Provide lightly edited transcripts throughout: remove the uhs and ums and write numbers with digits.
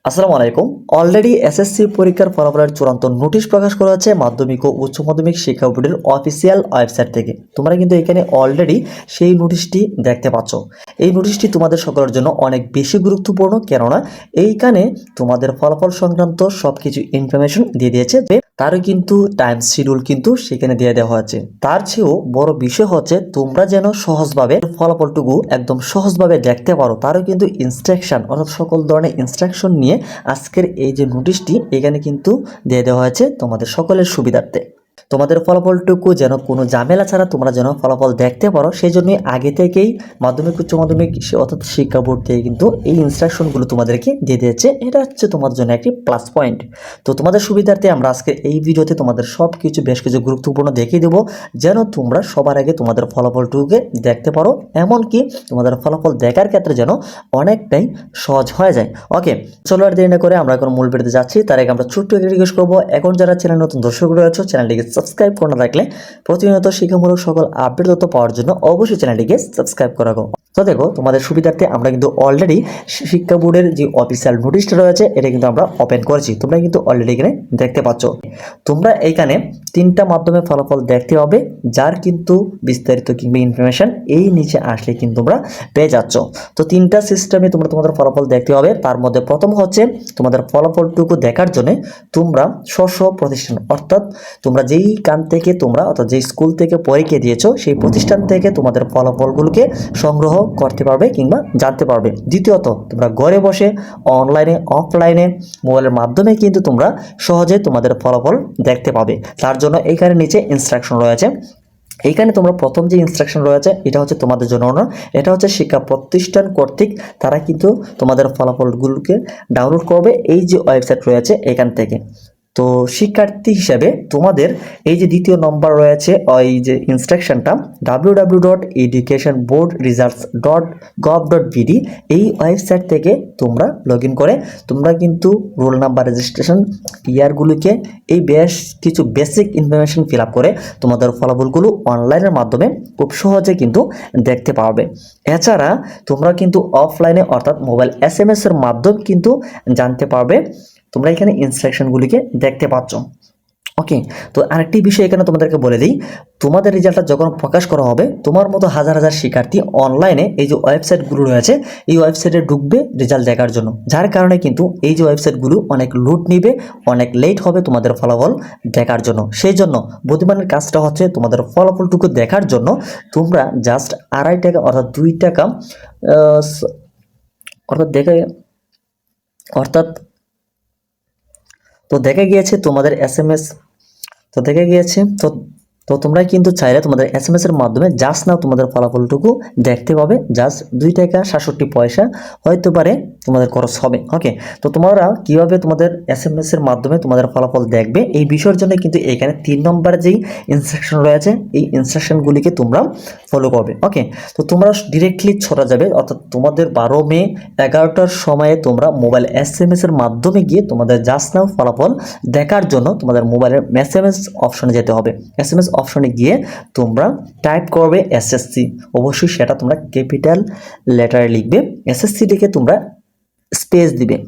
আসসালামু আলাইকুম। Already SSC পরীক্ষার ফলাফলের চূড়ান্ত নোটিশ প্রকাশ করা হয়েছে মাধ্যমিক ও উচ্চ মাধ্যমিক শিক্ষা বোর্ডের অফিসিয়াল ওয়েবসাইট থেকে। তোমরা কিন্তু এখানে অলরেডি সেই নোটিশটি দেখতে পাচ্ছ। এই নোটিশটি তোমাদের সকলের জন্য অনেক বেশি গুরুত্বপূর্ণ, কেননা এইখানে তোমাদের ফলাফল সংক্রান্ত সবকিছু ইনফরমেশন দিয়ে দিয়েছে। তারও কিন্তু টাইম শিডিউল কিন্তু সেখানে দিয়ে দেওয়া হয়েছে। তার চেয়েও বড় বিষয় হচ্ছে তোমরা যেন সহজভাবে ফলাফলটুকু একদম সহজভাবে দেখতে পারো, তারও কিন্তু ইনস্ট্রাকশন অর্থাৎ সকল ধরনের ইনস্ট্রাকশন নিয়ে আজকের এই যে নোটিশটি এখানে কিন্তু দিয়ে দেওয়া হয়েছে তোমাদের সকলের সুবিধার্থে। তোমাদের ফলাফলটুকু যেন কোনো ঝামেলা ছাড়া তোমরা যেন ফলাফল দেখতে পারো, সেই জন্যই আগে থেকেই মাধ্যমিক উচ্চ মাধ্যমিক অর্থাৎ শিক্ষা বোর্ড থেকে কিন্তু এই ইনস্ট্রাকশনগুলো তোমাদেরকে দিয়ে দিয়েছে। এটা হচ্ছে তোমাদের জন্য একটি প্লাস পয়েন্ট। তো তোমাদের সুবিধার্থে আমরা আজকে এই ভিডিওতে তোমাদের সব কিছু বেশ কিছু গুরুত্বপূর্ণ দেখিয়ে দেবো, যেন তোমরা সবার আগে তোমাদের ফলাফলটুকুকে দেখতে পারো, এমনকি তোমাদের ফলাফল দেখার ক্ষেত্রে যেন অনেকটাই সহজ হয়ে যায়। ওকে, চলো আর দেরি না করে আমরা এখন মূল ভিডিওতে যাচ্ছি। তার আগে আমরা ছোট্ট একটি রিকোয়েস্ট করবো, এখন যারা চ্যানেল নতুন দর্শক রয়েছে চ্যানেলটিকে সাবস্ক্রাইব করে না রাখলে প্রতিনিয়ত শিক্ষামূলক সকল আপডেট তথ্য পাওয়ার জন্য অবশ্যই চ্যানেলটিকে সাবস্ক্রাইব করে রাখো। তো দেখো, তোমাদের সুবিধার্থে আমরা কিন্তু অলরেডি শিক্ষা বোর্ডের যে অফিসিয়াল নোটিশটা রয়েছে এটা কিন্তু আমরা ওপেন করেছি। তোমরা কিন্তু অলরেডি এখানে দেখতে পাচ্ছ। তোমরা এইখানে তিনটা মাধ্যমে ফলাফল দেখতে হবে, যার কিন্তু বিস্তারিত কিংবা ইনফরমেশন এই নিচে আসলে কিন্তু তোমরা পেয়ে যাচ্ছ। তো তিনটা সিস্টেমে তোমরা তোমাদের ফলাফল দেখতে হবে। তার মধ্যে প্রথম হচ্ছে তোমাদের ফলাফলটুকু দেখার জন্য তোমরা স্ব প্রতিষ্ঠান অর্থাৎ তোমরা যেই কান থেকে তোমরা অর্থাৎ যেই স্কুল থেকে পরীক্ষা দিয়েছো সেই প্রতিষ্ঠান থেকে তোমাদের ফলাফলগুলোকে সংগ্রহ করতে পারবে কিংবা জানতে পারবে। দ্বিতীয়ত, তোমরা ঘরে বসে অনলাইনে অফলাইনে মোবাইলের মাধ্যমে কিন্তু তোমরা সহজে তোমাদের ফলাফল দেখতে পাবে। তার জন্য এইখানে নিচে ইনস্ট্রাকশন রয়েছে। এইখানে তোমরা প্রথম যে ইনস্ট্রাকশন রয়েছে এটা হচ্ছে তোমাদের জন্য না, এটা হচ্ছে শিক্ষা প্রতিষ্ঠান কর্তৃক তারা কিন্তু তোমাদের ফলাফলগুলোকে ডাউনলোড করবে এই যে ওয়েবসাইট রয়েছে এখান থেকে। তো শিক্ষার্থী হিসেবে তোমাদের এই যে দ্বিতীয় নম্বর রয়েছে ওই যে ইনস্ট্রাকশনটা www.edukation.boardresults.gov.bd এই ওয়েবসাইট থেকে তোমরা লগ ইন করে তোমরা কিন্তু রোল নাম্বার রেজিস্ট্রেশন ইয়ারগুলিকে এই বেশ কিছু বেসিক ইনফরমেশন ফিল আপ করে তোমাদের ফলাফলগুলো অনলাইনের মাধ্যমে খুব সহজে কিন্তু দেখতে পারবে। এছাড়া তোমরা কিন্তু অফলাইনে অর্থাৎ মোবাইল SMS এর মাধ্যমে কিন্তু জানতে পারবে। তোমরা এখানে ইনস্ট্রাকশনগুলিকে দেখতে পাচ্ছ। ওকে, তো আরেকটি বিষয় এখানে তোমাদেরকে বলে দিই, তোমাদের রেজাল্টটা যখন প্রকাশ করা হবে তোমার মতো হাজার হাজার শিক্ষার্থী অনলাইনে এই যে ওয়েবসাইটগুলো রয়েছে এই ওয়েবসাইটে ঢুকবে রেজাল্ট দেখার জন্য, যার কারণে কিন্তু এই যে ওয়েবসাইটগুলো অনেক লোড নিবে, অনেক লেট হবে তোমাদের ফলাফল দেখার জন্য। সেই জন্য বুদ্ধিমানের কাজটা হচ্ছে তোমাদের ফলাফলটুকু দেখার জন্য তোমরা জাস্ট 2.5 টাকা অর্থাৎ 2 টাকা অর্থাৎ তো দেখা গিয়েছে তোমাদের SMS তো দেখা গিয়েছে তো তো তোমরা কিন্তু চাইলে তোমাদের SMS এর মাধ্যমে জাস্ট নাও তোমাদের ফলাফলটুকু দেখতে পাবে। জাস্ট 2 টাকা 67 পয়সা হয়তো পারে তোমাদের খরচ হবে। ওকে, তো তোমরা কিভাবে তোমাদের SMS এর মাধ্যমে তোমাদের ফলাফল দেখবে এই বিষয়ের জন্য কিন্তু এখানে 3 নম্বরে যেই ইনস্ট্রাকশন রয়েছে এই ইনস্ট্রাকশনগুলিকে তোমরা ফলো করবে। ওকে, তো তোমরা ডিরেক্টলি ছড়া যাবে অর্থাৎ তোমাদের 12 মে 11টার সময়ে তোমরা মোবাইল SMS এর মাধ্যমে গিয়ে তোমাদের জাস্ট নাও ফলাফল দেখার জন্য তোমাদের মোবাইলের SMS অপশনে যেতে হবে। SMS অপশনে গিয়ে তোমরা টাইপ করবে SSC, অবশ্যই সেটা তোমরা ক্যাপিটাল লেটারে লিখবে। SSC লিখে তোমরা স্পেস দিবে।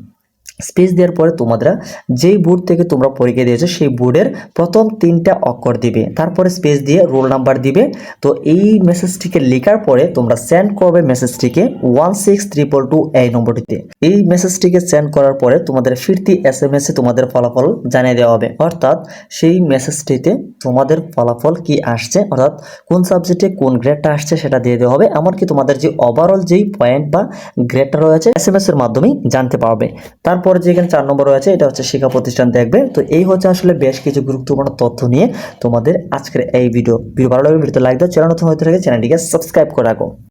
স্পেস দেওয়ার পরে তোমরা যেই বোর্ড থেকে তোমরা পরীক্ষা দিয়েছো সেই বোর্ডের প্রথম 3টা অক্ষর দিবে, তারপরে স্পেস দিয়ে রোল নাম্বার দিবে। তো এই মেসেজটিকে লেখার পরে তোমরা সেন্ড করবে মেসেজটিকে 16322 এই নম্বরটিতে। এই মেসেজটিকে সেন্ড করার পরে তোমাদের ফিরতি SMS এ তোমাদের ফলাফল জানিয়ে দেওয়া হবে, অর্থাৎ সেই মেসেজটিতে তোমাদের ফলাফল কি আসছে অর্থাৎ কোন সাবজেক্টে কোন গ্রেডটা আসছে সেটা দিয়ে দেওয়া হবে। এমনকি তোমাদের যে ওভারঅল যেই পয়েন্ট বা গ্রেডটা রয়েছে SMS এর মাধ্যমেই জানতে পারবে। তারপর যেখানে 4 নম্বর রয়েছে এটা হচ্ছে শিক্ষা প্রতিষ্ঠান দেখবে। তো এই হচ্ছে আসলে বেশ কিছু গুরুত্বপূর্ণ তথ্য নিয়ে তোমাদের আজকের এই ভিডিও ভালো লাগলে ভিডিওতে লাইক দাও, চ্যানেল নতুন হয়ে থাকে চ্যানেলটিকে সাবস্ক্রাইব করে রাখো।